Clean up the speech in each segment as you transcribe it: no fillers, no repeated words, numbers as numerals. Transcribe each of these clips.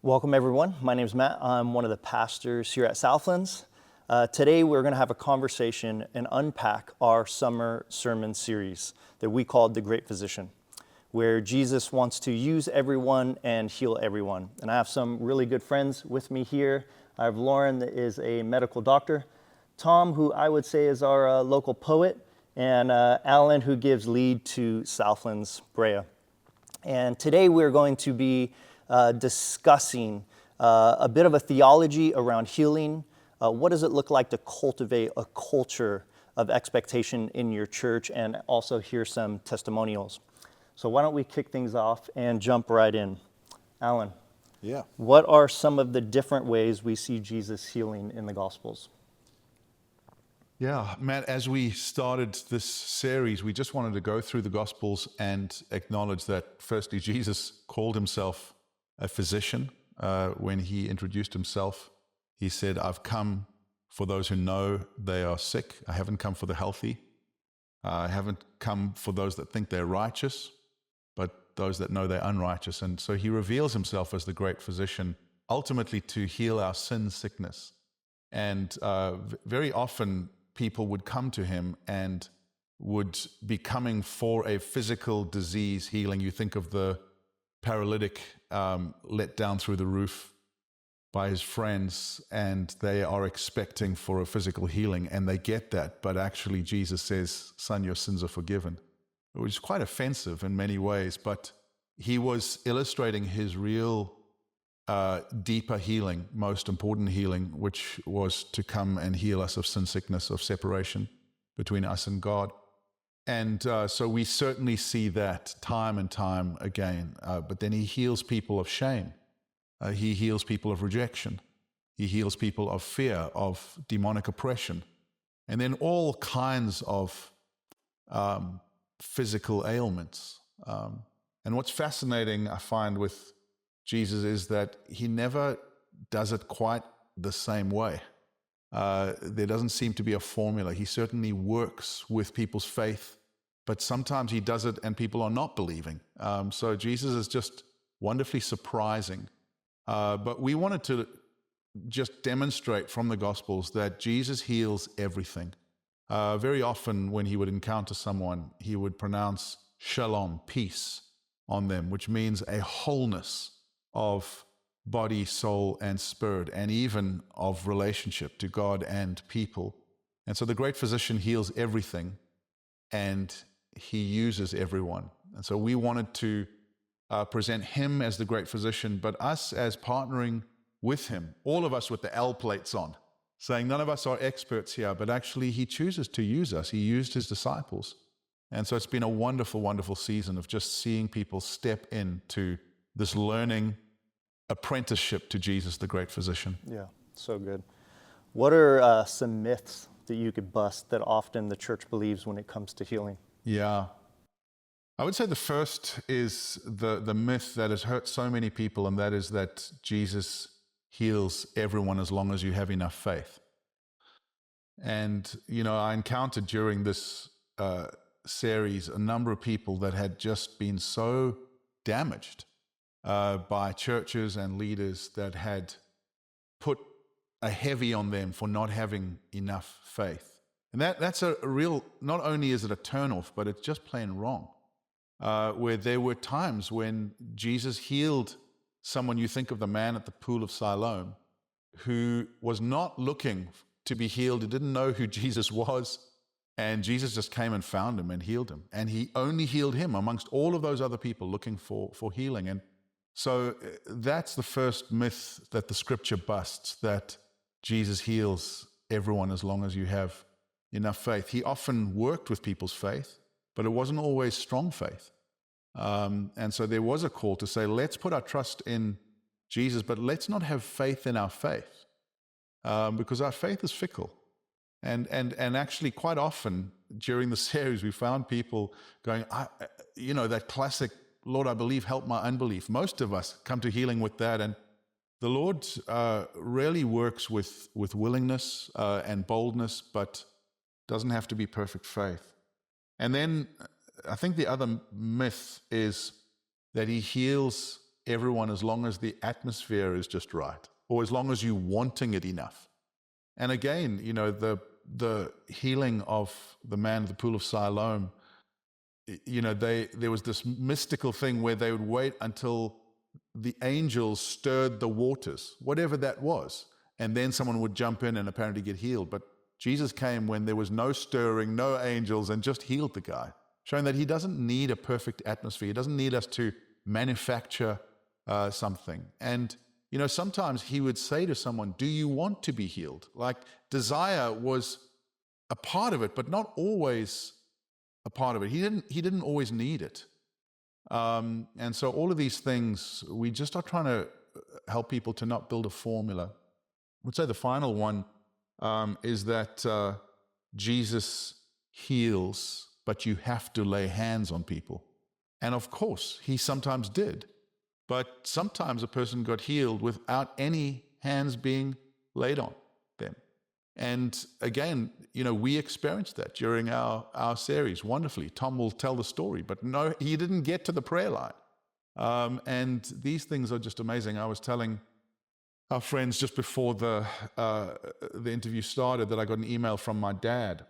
Welcome everyone. My name is Matt. I'm one of the pastors here at Southlands. Today we're going to have a conversation and unpack our summer sermon series that we called The Great Physician, where Jesus wants to use everyone and heal everyone. And I have some really good friends with me here. I have Lauren, that is a medical doctor, Tom, who I would say is our local poet, and Alan, who gives lead to Southlands Brea. And today we're going to be discussing a bit of a theology around healing. What does it look like to cultivate a culture of expectation in your church, and also hear some testimonials. So why don't we kick things off and jump right in. Alan, what are some of the different ways we see Jesus healing in the Gospels? Yeah, Matt, as we started this series, we just wanted to go through the Gospels and acknowledge that, firstly, Jesus called himself a physician. When he introduced himself, he said, "I've come for those who know they are sick. I haven't come for the healthy. I haven't come for those that think they're righteous, but those that know they're unrighteous." And so he reveals himself as the great physician, ultimately to heal our sin sickness. And very often people would come to him and would be coming for a physical disease healing. You think of the paralytic let down through the roof by his friends, and they are expecting for a physical healing, and they get that, but actually Jesus says, "Son, your sins are forgiven," which is quite offensive in many ways, but he was illustrating his real deeper healing, most important healing, which was to come and heal us of sin sickness, of separation between us and God. And so we certainly see that time and time again. But then he heals people of shame. He heals people of rejection. He heals people of fear, of demonic oppression. And then all kinds of physical ailments. And what's fascinating, I find, with Jesus is that he never does it quite the same way. There doesn't seem to be a formula. He certainly works with people's faith, but sometimes he does it and people are not believing. So Jesus is just wonderfully surprising. But we wanted to just demonstrate from the Gospels that Jesus heals everything. Very often when he would encounter someone, he would pronounce shalom, peace, on them, which means a wholeness of body, soul, and spirit, and even of relationship to God and people. And so the great physician heals everything, and he uses everyone. And so we wanted to present him as the great physician, but us as partnering with him, all of us with the L plates on, saying none of us are experts here, but actually he chooses to use us. He used his disciples. And so it's been a wonderful, wonderful season of just seeing people step into this learning apprenticeship to Jesus, the great physician. Yeah, so good. What are some myths that you could bust that often the church believes when it comes to healing? Yeah. I would say the first is the myth that has hurt so many people, and that is that Jesus heals everyone as long as you have enough faith. And, I encountered during this series a number of people that had just been so damaged by churches and leaders that had put a heavy on them for not having enough faith. And that's a real, not only is it a turnoff, but it's just plain wrong. Where there were times when Jesus healed someone, you think of the man at the pool of Siloam, who was not looking to be healed, he didn't know who Jesus was, and Jesus just came and found him and healed him. And he only healed him amongst all of those other people looking for healing. And so that's the first myth that the scripture busts, that Jesus heals everyone as long as you have enough faith. He often worked with people's faith, but it wasn't always strong faith. And so there was a call to say, let's put our trust in Jesus, but let's not have faith in our faith, because our faith is fickle. And actually quite often during the series, we found people going, that classic, "Lord, I believe, help my unbelief." Most of us come to healing with that. And the Lord really works with willingness and boldness, but doesn't have to be perfect faith. And then I think the other myth is that he heals everyone as long as the atmosphere is just right, or as long as you're wanting it enough. And again, the healing of the man at the pool of Siloam, there was this mystical thing where they would wait until the angels stirred the waters, whatever that was, and then someone would jump in and apparently get healed. But Jesus came when there was no stirring, no angels, and just healed the guy, showing that he doesn't need a perfect atmosphere. He doesn't need us to manufacture something. And sometimes he would say to someone, do you want to be healed? Like, desire was a part of it, but not always a part of it. He didn't always need it. And so all of these things, we just are trying to help people to not build a formula. I would say the final one is that Jesus heals, but you have to lay hands on people. And of course, he sometimes did. But sometimes a person got healed without any hands being laid on them. And again, we experienced that during our series wonderfully. Tom will tell the story, but no, he didn't get to the prayer line. And these things are just amazing. I was telling our friends just before the interview started that I got an email from my dad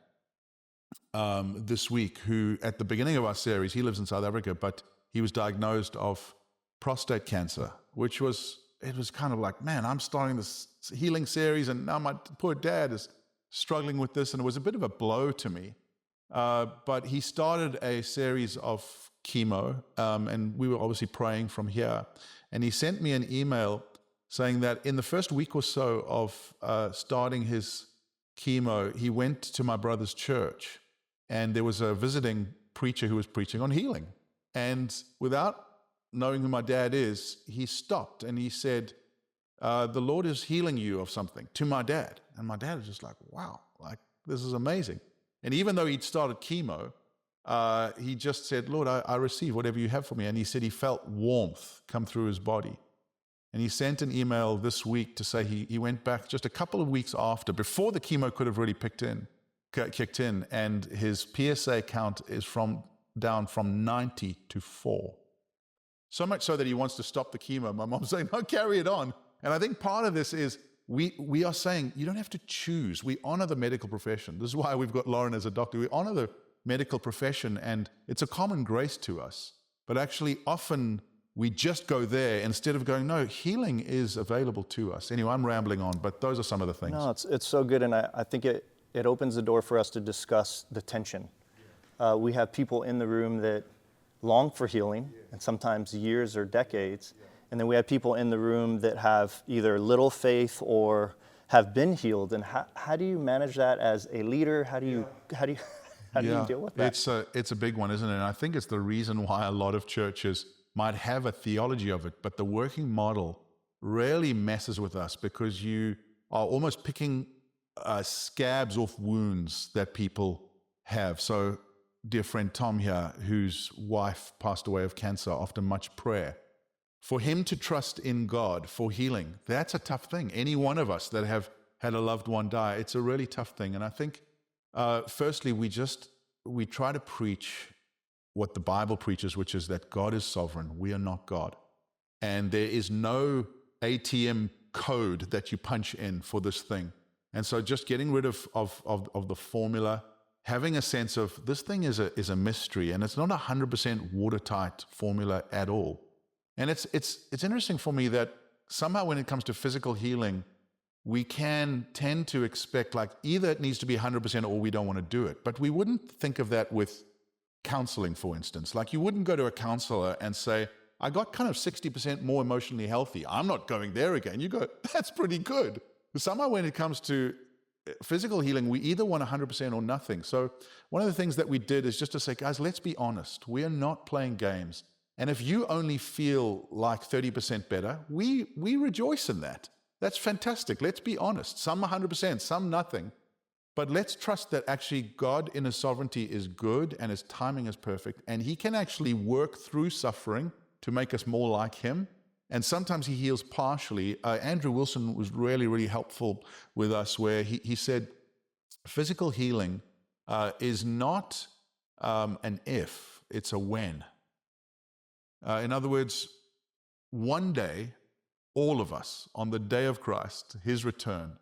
this week, who at the beginning of our series, he lives in South Africa, but he was diagnosed of prostate cancer, it was kind of like, man, I'm starting this healing series and now my poor dad is struggling with this. And it was a bit of a blow to me. But he started a series of chemo, and we were obviously praying from here. And he sent me an email saying that in the first week or so of starting his chemo, he went to my brother's church and there was a visiting preacher who was preaching on healing. And without knowing who my dad is, he stopped and he said, the Lord is healing you of something, to my dad. And my dad was just like, wow, like, this is amazing. And even though he'd started chemo, he just said, Lord, I receive whatever you have for me. And he said he felt warmth come through his body. And he sent an email this week to say he went back just a couple of weeks after, before the chemo could have really kicked in, and his PSA count is down from 90 to 4. So much so that he wants to stop the chemo. My mom's saying, no, carry it on. And I think part of this is we are saying you don't have to choose. We honor the medical profession. This is why we've got Lauren as a doctor. We honor the medical profession, and it's a common grace to us. But actually, often we just go there instead of going, no, healing is available to us. Anyway, I'm rambling on, but those are some of the things. No, it's so good, and I think it opens the door for us to discuss the tension. We have people in the room that long for healing, and sometimes years or decades. And then we have people in the room that have either little faith or have been healed. And how do you manage that as a leader? How do you deal with that? It's a big one, isn't it? And I think it's the reason why a lot of churches might have a theology of it, but the working model rarely messes with us, because you are almost picking scabs off wounds that people have. So dear friend Tom here, whose wife passed away of cancer, after much prayer, for him to trust in God for healing, that's a tough thing. Any one of us that have had a loved one die, it's a really tough thing. And I think, firstly, we try to preach what the Bible preaches, which is that God is sovereign. We are not God. And there is no ATM code that you punch in for this thing. And so just getting rid of the formula, having a sense of this thing is a mystery, and it's not 100% watertight formula at all. And it's interesting for me that somehow when it comes to physical healing, we can tend to expect like either it needs to be 100% or we don't want to do it. But we wouldn't think of that with counseling, for instance. Like, you wouldn't go to a counselor and say, I got kind of 60% more emotionally healthy. I'm not going there again. You go, that's pretty good. Somehow when it comes to physical healing, we either want 100% or nothing. So one of the things that we did is just to say, guys, let's be honest. We are not playing games. And if you only feel like 30% better, we rejoice in that. That's fantastic. Let's be honest. Some 100%, some nothing. But let's trust that actually God in His sovereignty is good and His timing is perfect. And He can actually work through suffering to make us more like Him. And sometimes He heals partially. Andrew Wilson was really, really helpful with us, where he said physical healing is not an if, it's a when. In other words, one day, all of us, on the day of Christ, his return,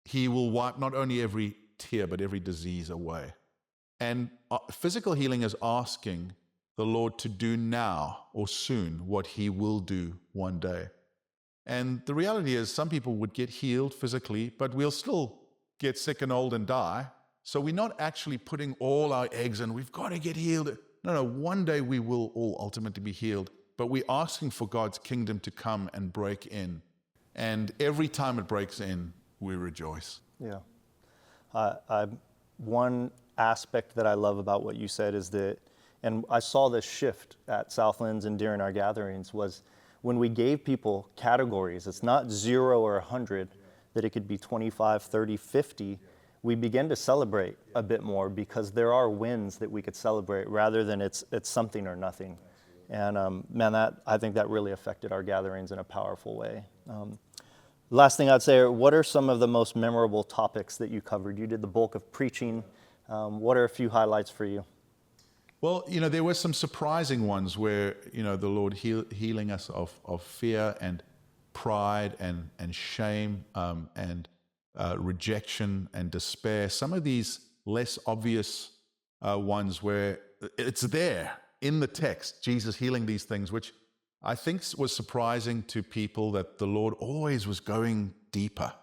he will wipe not only every tear, but every disease away. And physical healing is asking the Lord to do now or soon what he will do one day. And the reality is some people would get healed physically, but we'll still get sick and old and die. So we're not actually putting all our eggs in, we've got to get healed. No, one day we will all ultimately be healed, but we're asking for God's kingdom to come and break in. And every time it breaks in, we rejoice. Yeah. One aspect that I love about what you said is that, and I saw this shift at Southlands and during our gatherings, was when we gave people categories, it's not 0 or 100, that it could be 25, 30, 50. We begin to celebrate a bit more because there are wins that we could celebrate rather than it's something or nothing. And man, I think that really affected our gatherings in a powerful way. Last thing I'd say, what are some of the most memorable topics that you covered? You did the bulk of preaching. What are a few highlights for you? Well, there were some surprising ones where, the Lord healing us of fear and pride and shame and rejection and despair. Some of these less obvious ones where it's there in the text, Jesus healing these things, which I think was surprising to people that the Lord always was going deeper,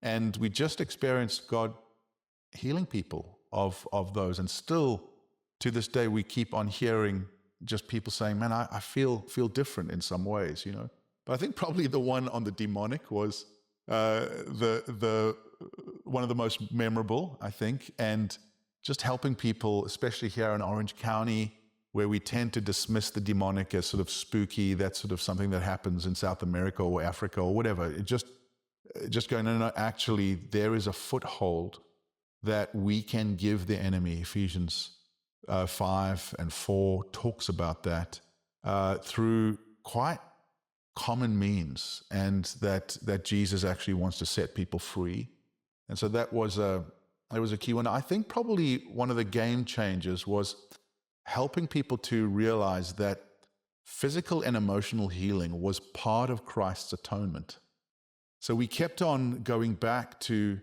and we just experienced God healing people of those. And still to this day, we keep on hearing just people saying, man, I feel different in some ways, But I think probably the one on the demonic was the one of the most memorable, I think, and just helping people, especially here in Orange County, where we tend to dismiss the demonic as sort of spooky, that's sort of something that happens in South America or Africa or whatever. It just going, no, actually, there is a foothold that we can give the enemy. Ephesians 5 and 4 talks about that through quite common means, and that Jesus actually wants to set people free. And so that was a key one. I think probably one of the game changers was helping people to realize that physical and emotional healing was part of Christ's atonement. So we kept on going back to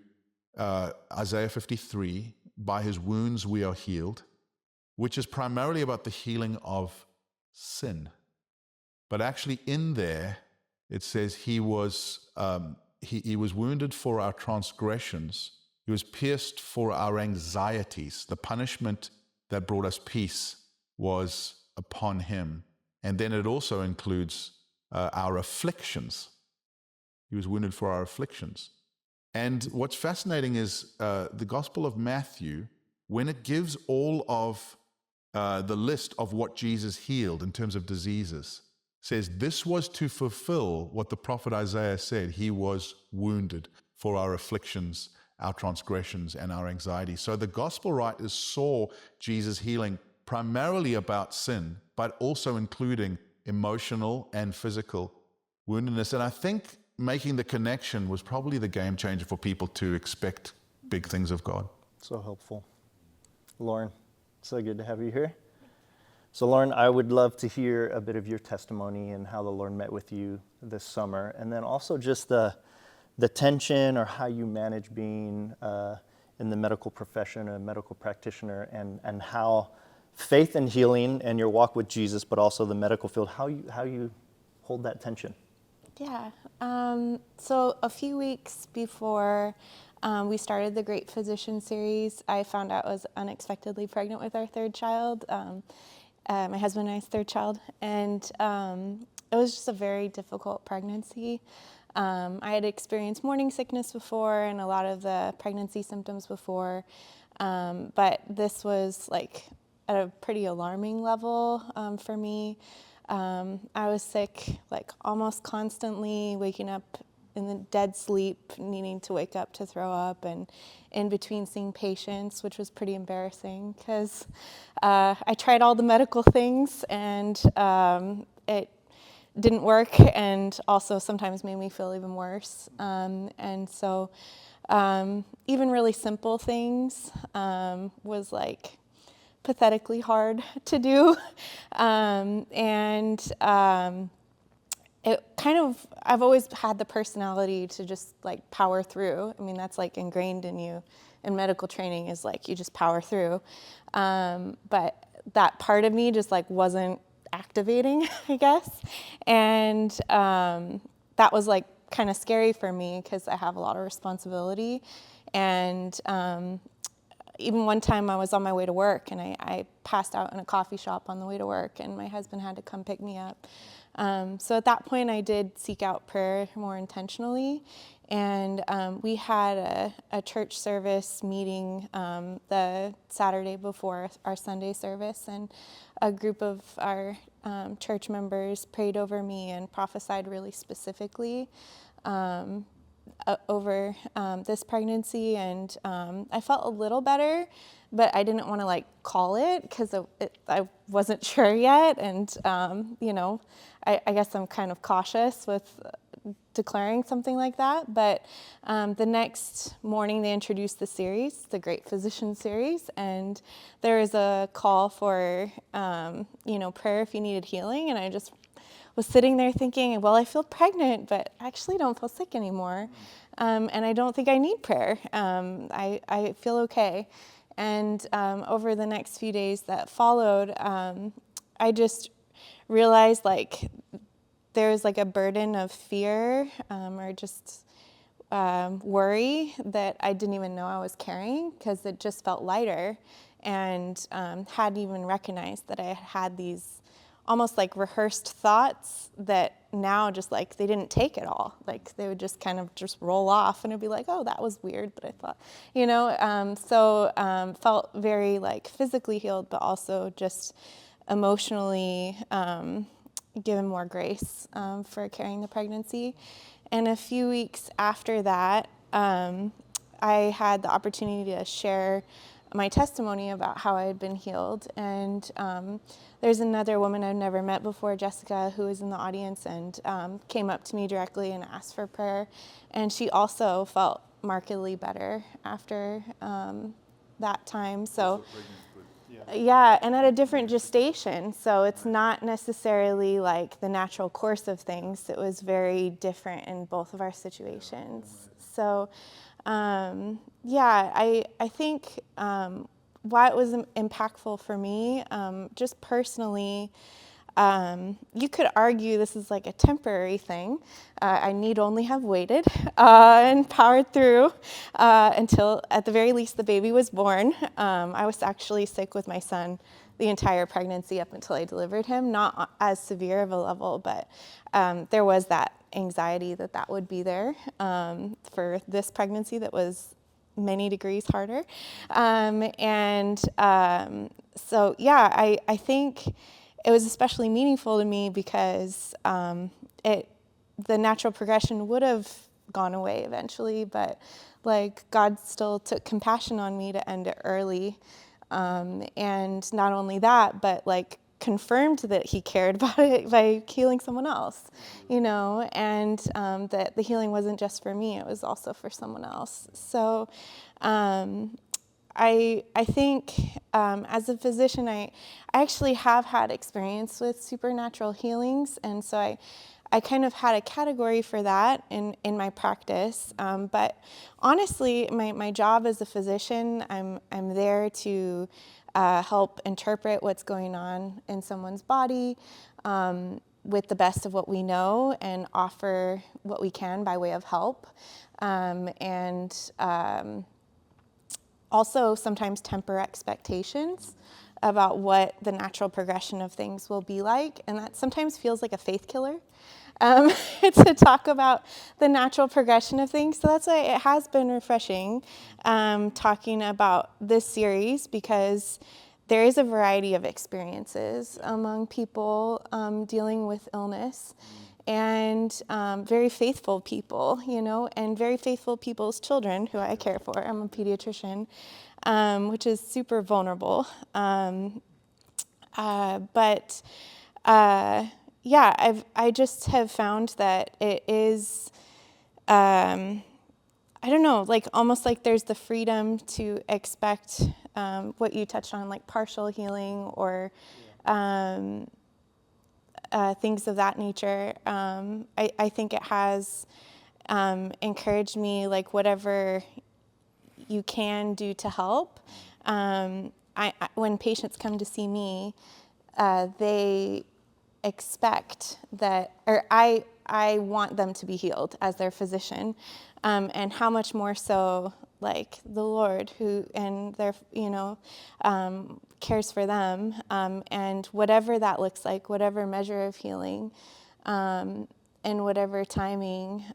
Isaiah 53, by his wounds we are healed, which is primarily about the healing of sin. But actually in there, it says he was wounded for our transgressions. He was pierced for our anxieties. The punishment that brought us peace was upon him. And then it also includes our afflictions. He was wounded for our afflictions. And what's fascinating is the Gospel of Matthew, when it gives all of the list of what Jesus healed in terms of diseases, says this was to fulfill what the prophet Isaiah said. He was wounded for our afflictions, our transgressions, and our anxiety. So the gospel writers saw Jesus healing primarily about sin, but also including emotional and physical woundedness. And I think making the connection was probably the game changer for people to expect big things of God. So helpful. Lauren, so good to have you here. So Lauren, I would love to hear a bit of your testimony and how the Lord met with you this summer, and then also just the tension or how you manage being in the medical profession, a medical practitioner, and how faith and healing and your walk with Jesus, but also the medical field, how you hold that tension. Yeah. So a few weeks before we started the Great Physician series, I found out I was unexpectedly pregnant with our third child. My husband and I's third child, and it was just a very difficult pregnancy. I had experienced morning sickness before and a lot of the pregnancy symptoms before, but this was like at a pretty alarming level for me. I was sick like almost constantly, waking up in the dead sleep, needing to wake up to throw up, and in between seeing patients, which was pretty embarrassing because I tried all the medical things and it didn't work, and also sometimes made me feel even worse. And so even really simple things was like pathetically hard to do. I've always had the personality to just like power through. I mean, that's like ingrained in you in medical training, is like you just power through. But that part of me just like wasn't activating, I guess. And that was like kind of scary for me because I have a lot of responsibility. And even one time I was on my way to work and I passed out in a coffee shop on the way to work, and my husband had to come pick me up. So at that point I did seek out prayer more intentionally, and we had a church service meeting the Saturday before our Sunday service, and a group of our church members prayed over me and prophesied really specifically over this pregnancy, and I felt a little better, but I didn't want to like call it because I wasn't sure yet, and I guess I'm kind of cautious with declaring something like that. But the next morning they introduced the series, the Great Physician series, and there was a call for prayer if you needed healing, and I just was sitting there thinking, well, I feel pregnant, but I actually don't feel sick anymore. And I don't think I need prayer. I feel okay. And over the next few days that followed, I just realized like there was like a burden of fear or just worry that I didn't even know I was carrying, because it just felt lighter, and hadn't even recognized that I had these almost like rehearsed thoughts that now just like they didn't take it all. Like they would just kind of just roll off, and it'd be like, oh, that was weird, but I thought, so felt very like physically healed, but also just emotionally given more grace for carrying the pregnancy. And a few weeks after that, I had the opportunity to share my testimony about how I had been healed. And there's another woman I've never met before, Jessica, who was in the audience and came up to me directly and asked for prayer. And she also felt markedly better after that time. So yeah, and at a different gestation. So it's not necessarily like the natural course of things. It was very different in both of our situations. So I think why it was impactful for me, just personally, you could argue this is like a temporary thing. I need only have waited and powered through until, at the very least, the baby was born. I was actually sick with my son the entire pregnancy up until I delivered him. Not as severe of a level, but there was that anxiety that would be there for this pregnancy that was many degrees harder. I think it was especially meaningful to me because the natural progression would have gone away eventually, but like God still took compassion on me to end it early. And not only that, but like confirmed that he cared about it by healing someone else, and that the healing wasn't just for me, it was also for someone else. So I think as a physician, I actually have had experience with supernatural healings, and so I kind of had a category for that in my practice. But honestly, my job as a physician, I'm there to help interpret what's going on in someone's body with the best of what we know, and offer what we can by way of help. Also sometimes temper expectations about what the natural progression of things will be like, and that sometimes feels like a faith killer to talk about the natural progression of things. So that's why it has been refreshing talking about this series, because there is a variety of experiences among people dealing with illness, and very faithful people, and very faithful people's children who I care for. I'm a pediatrician, which is super vulnerable. I just have found that it is, I don't know, like almost like there's the freedom to expect what you touched on, like partial healing or things of that nature. I think it has encouraged me, like, whatever you can do to help. When patients come to see me, they expect that, or I want them to be healed as their physician, and how much more so, like, the Lord, who and their cares for them, and whatever that looks like, whatever measure of healing, and whatever timing,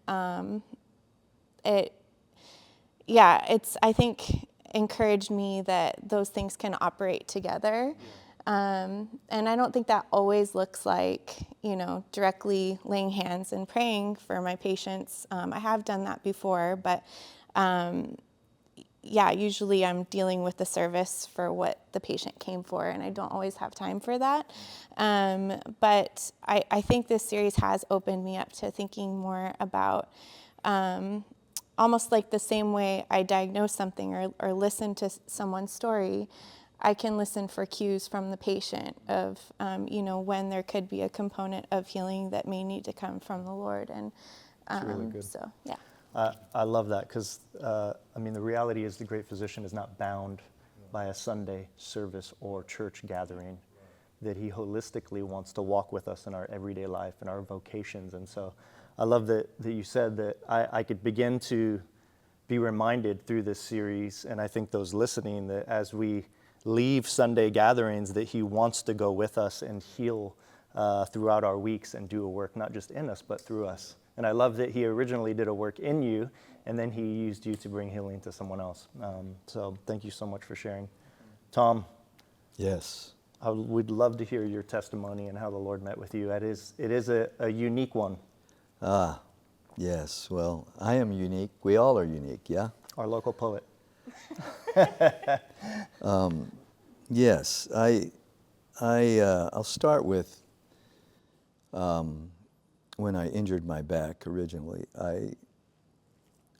it's, I think, encouraged me that those things can operate together. And I don't think that always looks like, directly laying hands and praying for my patients. I have done that before, but usually I'm dealing with the service for what the patient came for, and I don't always have time for that. But I think this series has opened me up to thinking more about almost like the same way I diagnose something or listen to someone's story, I can listen for cues from the patient of, when there could be a component of healing that may need to come from the Lord. And It's really good. so, yeah. I love that because, the reality is the great physician is not bound by a Sunday service or church gathering, that he holistically wants to walk with us in our everyday life and our vocations. And so I love that you said that I could begin to be reminded through this series, and I think those listening, that as we leave Sunday gatherings, that he wants to go with us and heal throughout our weeks and do a work not just in us, but through us. And I love that he originally did a work in you, and then he used you to bring healing to someone else. So thank you so much for sharing. Tom? Yes. I would love to hear your testimony and how the Lord met with you. It is a unique one. Yes. Well, I am unique. We all are unique, yeah? Our local poet. Yes. I'll start with when I injured my back originally. I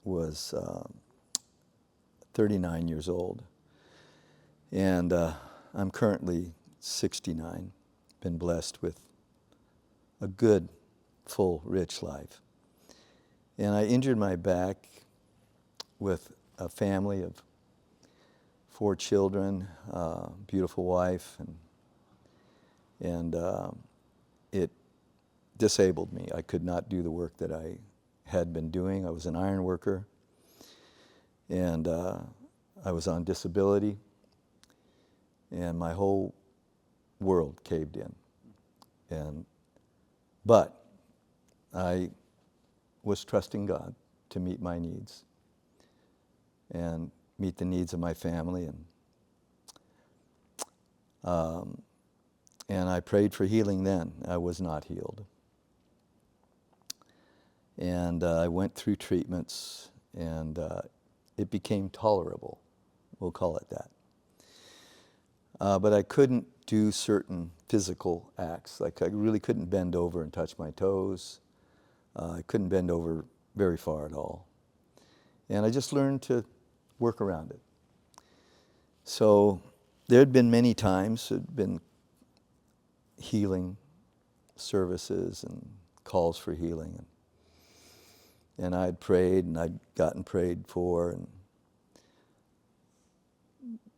was 39 years old, and I'm currently 69. Been blessed with a good, full, rich life. And I injured my back with a family of 4 children, beautiful wife, and it disabled me. I could not do the work that I had been doing. I was an iron worker, and I was on disability, and my whole world caved in. But I was trusting God to meet my needs and meet the needs of my family, and I prayed for healing then. I was not healed. And I went through treatments, and it became tolerable. We'll call it that. But I couldn't do certain physical acts. Like, I really couldn't bend over and touch my toes. I couldn't bend over very far at all. And I just learned to work around it. So there had been many times, there had been healing services and calls for healing. And I'd prayed, and I'd gotten prayed for, and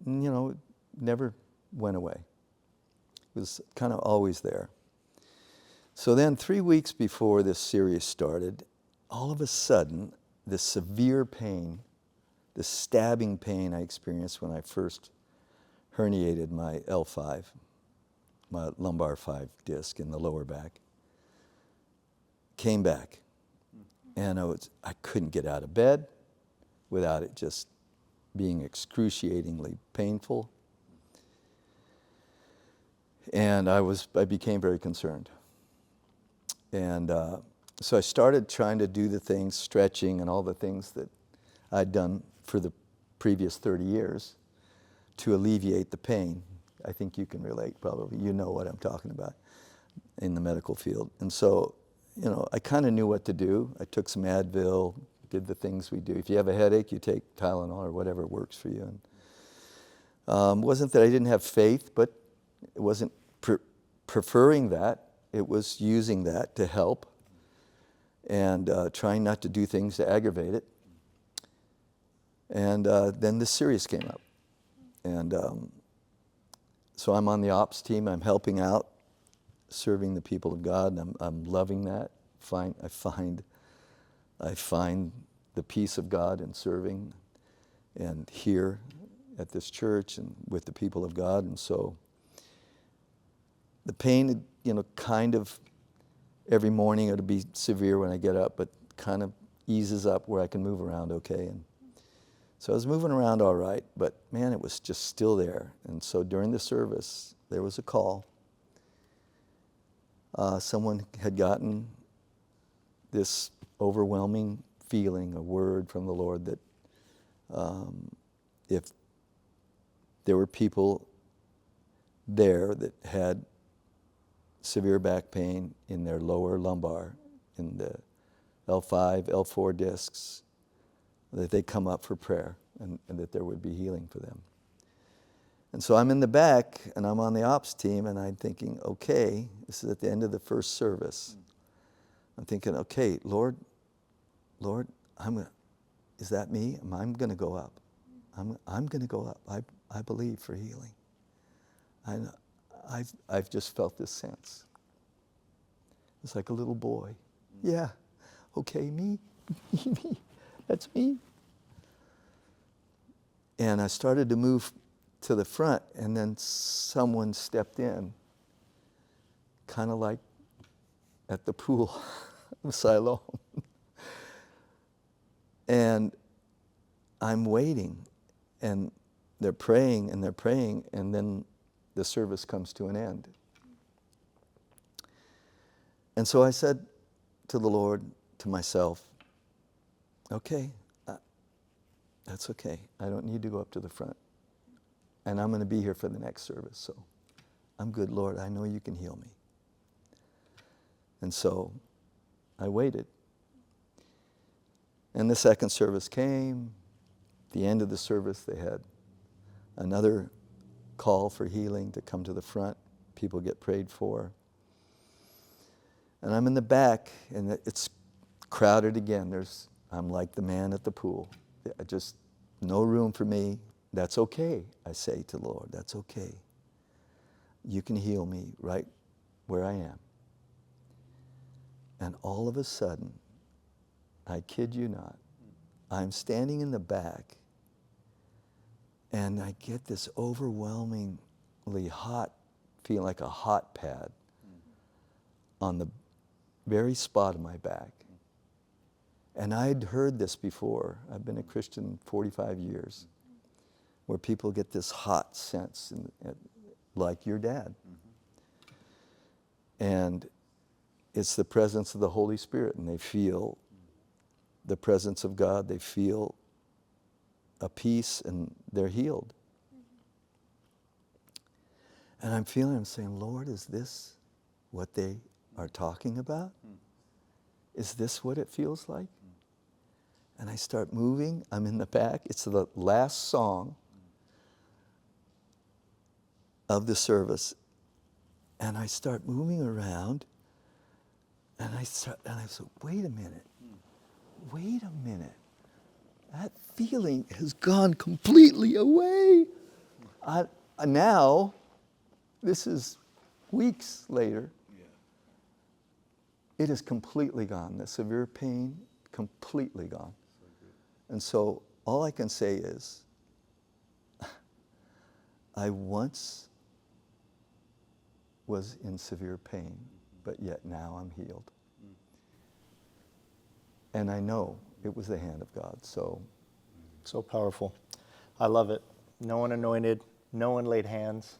it never went away. It was kind of always there. So then 3 weeks before this series started, all of a sudden, this severe pain, this stabbing pain I experienced when I first herniated my L5, my lumbar 5 disc in the lower back, came back. And I couldn't get out of bed without it just being excruciatingly painful. And I became very concerned. And so I started trying to do the things, stretching and all the things that I'd done for the previous 30 years to alleviate the pain. I think you can relate, probably. You know what I'm talking about in the medical field. And so, I kind of knew what to do. I took some Advil, did the things we do. If you have a headache, you take Tylenol or whatever works for you. And wasn't that I didn't have faith, but it wasn't preferring that. it was using that to help and trying not to do things to aggravate it. And then the series came up. And so I'm on the ops team. I'm helping out, serving the people of God. And I'm loving that. I find the peace of God in serving and here at this church and with the people of God. And so the pain, kind of every morning it'll be severe when I get up, but kind of eases up where I can move around okay. And so I was moving around all right, but man, it was just still there. And so during the service, there was a call. Someone had gotten this overwhelming feeling, a word from the Lord that if there were people there that had severe back pain in their lower lumbar, in the L5, L4 discs, that they come up for prayer and that there would be healing for them. And so I'm in the back and I'm on the ops team and I'm thinking, okay, this is at the end of the first service. I'm thinking, okay, Lord, is that me? I'm going to go up. I'm going to go up. I believe for healing. I've just felt this sense. It's like a little boy. Yeah, okay, me, that's me. And I started to move to the front, and then someone stepped in, kind of like at the pool of Siloam. And I'm waiting, and they're praying, and then the service comes to an end. And so I said to the Lord, to myself, okay, that's okay. I don't need to go up to the front. And I'm going to be here for the next service, so I'm good, Lord. I know you can heal me. And so I waited. And the second service came. At the end of the service, they had another call for healing to come to the front. People get prayed for. And I'm in the back, and it's crowded again. I'm like the man at the pool. Just no room for me. That's okay, I say to the Lord. That's okay. You can heal me right where I am. And all of a sudden, I kid you not, I'm standing in the back, and I get this overwhelmingly hot, feeling like a hot pad on the very spot of my back. And I'd heard this before. I've been a Christian 45 years, where people get this hot sense, like your dad. And it's the presence of the Holy Spirit, and they feel the presence of God. They feel a peace, and they're healed. And I'm saying, Lord, is this what they are talking about? Is this what it feels like? And I start moving. I'm in the back. It's the last song of the service. And I start moving around. And I said, wait a minute. That feeling has gone completely away. Now, this is weeks later. It is completely gone. The severe pain, completely gone. And so all I can say is, I once was in severe pain, but yet now I'm healed. And I know it was the hand of God. So powerful. I love it. No one anointed, no one laid hands,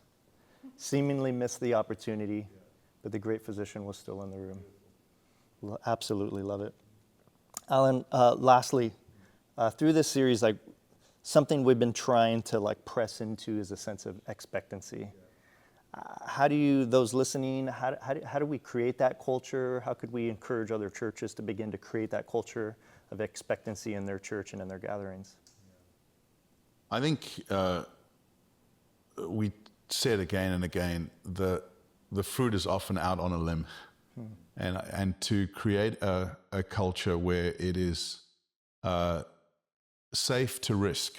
seemingly missed the opportunity, but the great physician was still in the room. Absolutely love it. Alan, lastly, through this series, something we've been trying to press into is a sense of expectancy. How do you, those listening, how do we create that culture? How could we encourage other churches to begin to create that culture of expectancy in their church and in their gatherings? I think we said again and again, the the fruit is often out on a limb. And to create a culture where it is safe to risk.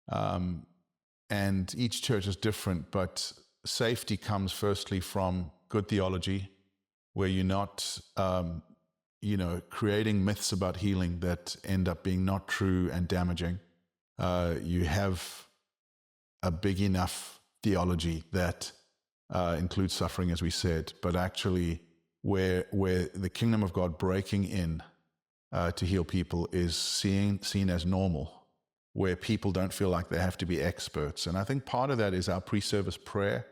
And each church is different, but safety comes firstly from good theology, where you're not, creating myths about healing that end up being not true and damaging. You have a big enough theology that includes suffering, as we said, but actually where the kingdom of God breaking in to heal people is seen as normal, where people don't feel like they have to be experts. And I think part of that is our pre-service prayer.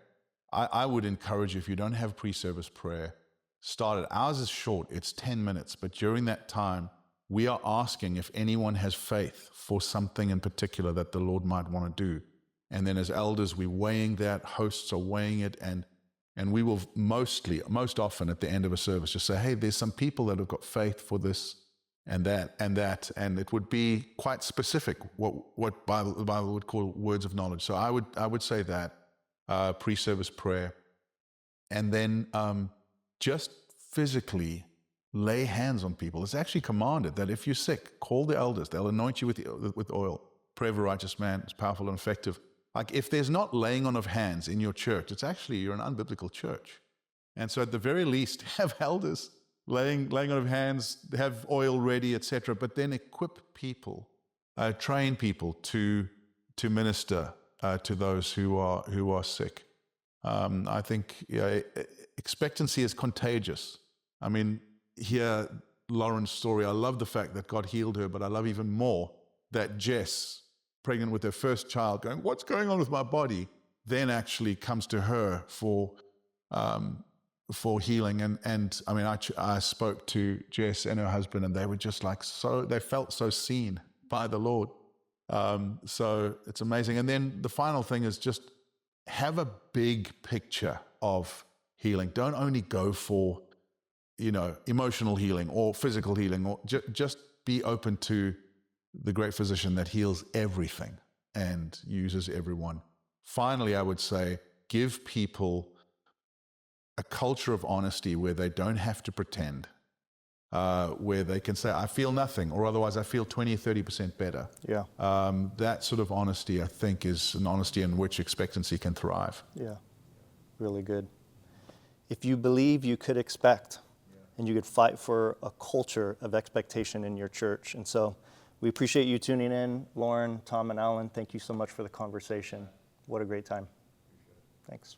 I would encourage you, if you don't have pre-service prayer, start it. Ours is short, it's 10 minutes, but during that time, we are asking if anyone has faith for something in particular that the Lord might want to do. And then as elders, we're weighing that, hosts are weighing it, and we will most often at the end of a service just say, hey, there's some people that have got faith for this and that, and it would be quite specific, what the Bible would call words of knowledge. So I would say that, pre-service prayer, and then just physically lay hands on people. It's actually commanded that if you're sick, call the elders. They'll anoint you with oil. Prayer of a righteous man is powerful and effective. Like, if there's not laying on of hands in your church, it's actually, you're an unbiblical church. And so at the very least, have elders laying on of hands, have oil ready, etc. But then equip people, train people to minister to those who are sick. I think expectancy is contagious. I mean, here, Lauren's story, I love the fact that God healed her, but I love even more that Jess, pregnant with her first child, going, what's going on with my body, then actually comes to her for healing. And I mean, I spoke to Jess and her husband, and they were just like, they felt so seen by the Lord. So it's amazing. And then the final thing is just have a big picture of healing. Don't only go for, emotional healing or physical healing, or just be open to the great physician that heals everything and uses everyone. Finally, I would say, give people a culture of honesty where they don't have to pretend, where they can say, I feel nothing, or otherwise I feel 20 or 30% better. Yeah. That sort of honesty, I think, is an honesty in which expectancy can thrive. Yeah, really good. If you believe, you could expect, and you could fight for a culture of expectation in your church. And so we appreciate you tuning in. Lauren, Tom, and Alan, thank you so much for the conversation. What a great time. Thanks.